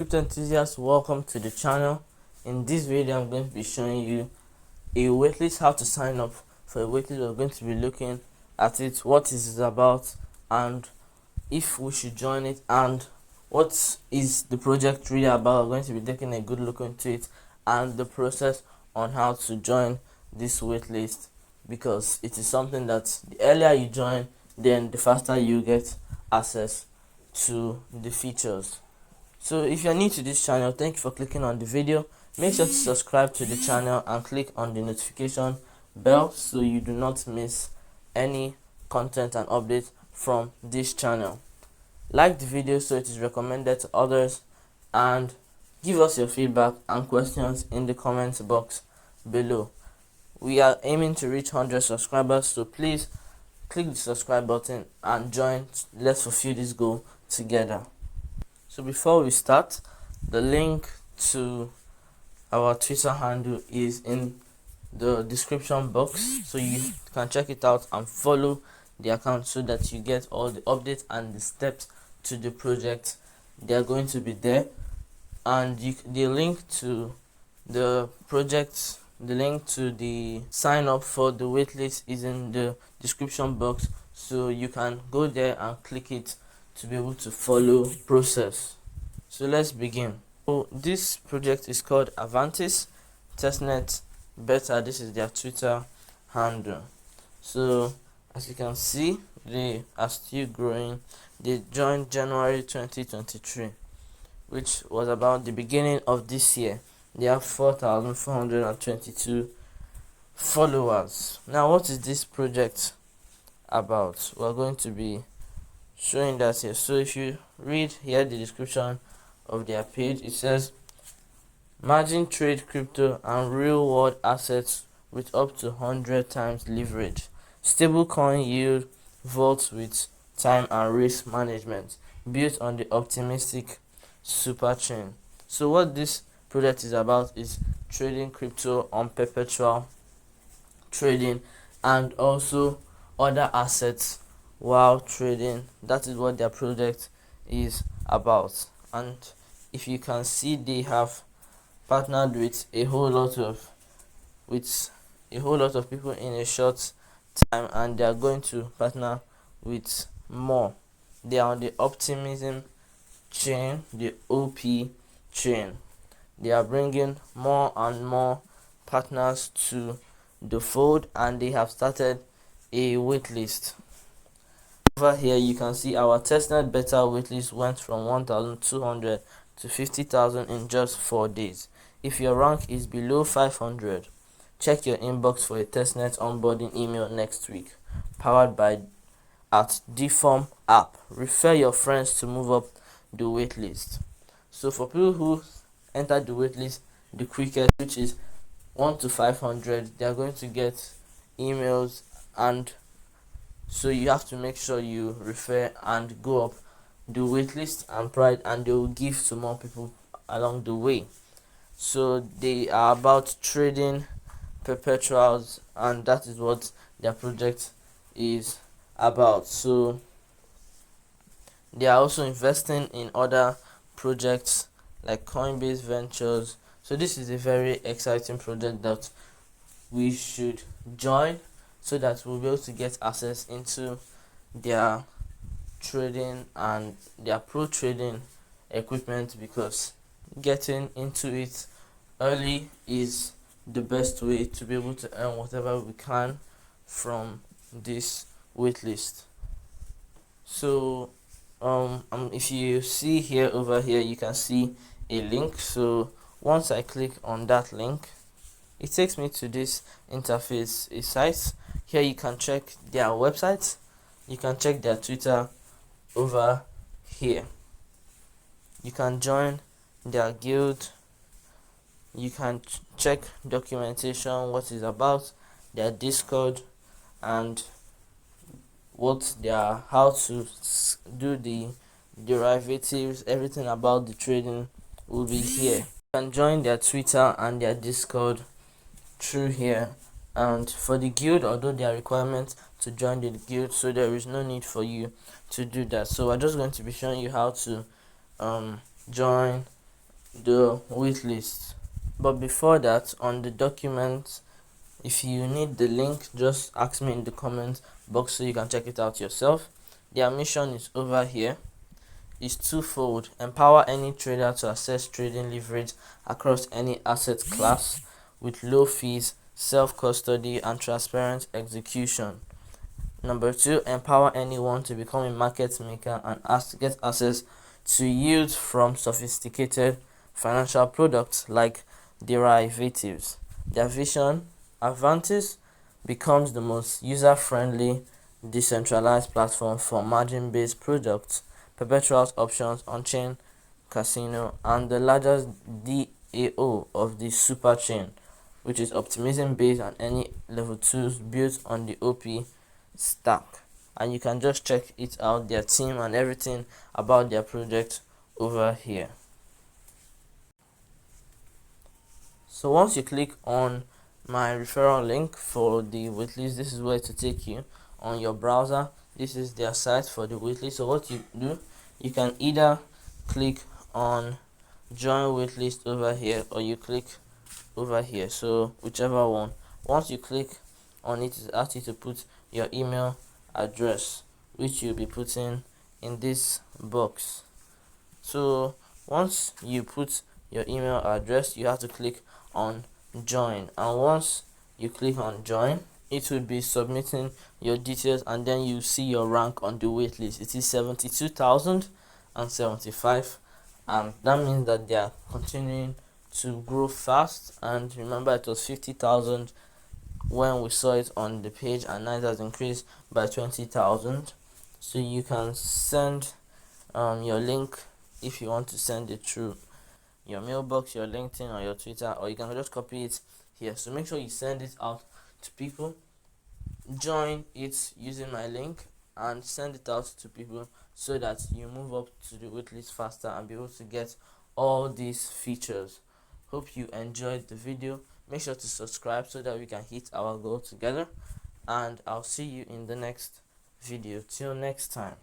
crypto enthusiasts, welcome to the channel. In this video I'm going to be showing you a waitlist, how to sign up for a waitlist. We're going to be looking at it, what is it about, and if we should join it, and what is the project really about. We're going to be taking a good look into it and the process on how to join this waitlist, because it is something that the earlier you join, then the faster you get access to the features. So if you're new to this channel, thank you for clicking on the video. Make sure to subscribe to the channel and click on the notification bell so you do not miss any content and updates from this channel. Like the video so it is recommended to others, and give us your feedback and questions in the comments box below. We are aiming to reach 100 subscribers, so please click the subscribe button and join. Let's fulfill this goal together. So before we start, the link to our Twitter handle is in the description box, so you can check it out and follow the account so that you get all the updates and the steps to the project. They are going to be there, and the link to the project, the link to the sign up for the waitlist is in the description box, so you can go there and click it to be able to follow process. So let's begin. So this project is called Avantis Testnet Beta. This is their Twitter handle. So as you can see, they are still growing. They joined January 2023, which was about the beginning of this year. They have 4,422 followers. Now, what is this project about? We're going to be showing that here. So if you read here the description of their page, it says margin trade crypto and real world assets with up to 100 times leverage, stablecoin yield vaults with time and risk management, built on the optimistic super chain. So what this project is about is trading crypto on perpetual trading and also other assets while trading. That is what their project is about. And if you can see, they have partnered with a whole lot of people in a short time, and they are going to partner with more. They are on the optimism chain, the OP chain. They are bringing more and more partners to the fold, and they have started a waitlist. Over here you can see our testnet beta waitlist went from 1,200 to 50,000 in just 4 days. If your rank is below 500, check your inbox for a testnet onboarding email next week, powered by at Deform app. Refer your friends to move up the waitlist. So for people who enter the waitlist the quickest, which is 1 to 500, they are going to get emails, and so you have to make sure you refer and go up the waitlist and pride, and they will give to more people along the way. So they are about trading perpetuals, and that is what their project is about. So they are also investing in other projects like Coinbase Ventures. So this is a very exciting project that we should join, so that we'll be able to get access into their trading and their pro trading equipment, because getting into it early is the best way to be able to earn whatever we can from this waitlist. So if you see here, over here you can see a link. So once I click on that link, it takes me to this interface, a site. Here you can check their website, you can check their Twitter over here, you can join their guild, you can check documentation, what is about their Discord, and what they are, how to do the derivatives, everything about the trading will be here. You can join their Twitter and their Discord through here. And for the guild, although there are requirements to join the guild, so there is no need for you to do that. So we're just going to be showing you how to join the waitlist. But before that, on the document, if you need the link, just ask me in the comment box so you can check it out yourself. Their mission is over here. It's twofold: empower any trader to access trading leverage across any asset class with low fees, self-custody, and transparent execution. Number two, empower anyone to become a market maker and get access to yield from sophisticated financial products like derivatives. Their vision: Avantis becomes the most user-friendly decentralized platform for margin-based products, perpetual options, on-chain casino, and the largest DAO of the super chain, which is optimism based on any level 2s built on the OP stack. And you can just check it out, their team and everything about their project over here. So once you click on my referral link for the waitlist, this is where to take you on your browser. This is their site for the waitlist. So what you do, you can either click on join waitlist over here, or you click over here, so whichever one. Once you click on it, it asks you to put your email address, which you'll be putting in this box. So once you put your email address, you have to click on join, and once you click on join, it will be submitting your details, and then you see your rank on the waitlist. It is 72,075, and that means that they are continuing to grow fast. And remember, it was 50,000 when we saw it on the page, and now it has increased by 20,000. So you can send your link if you want to send it through your mailbox, your LinkedIn, or your Twitter, or you can just copy it here. So make sure you send it out to people. Join it using my link and send it out to people so that you move up to the waitlist faster and be able to get all these features. Hope you enjoyed the video. Make sure to subscribe so that we can hit our goal together, and I'll see you in the next video. Till next time.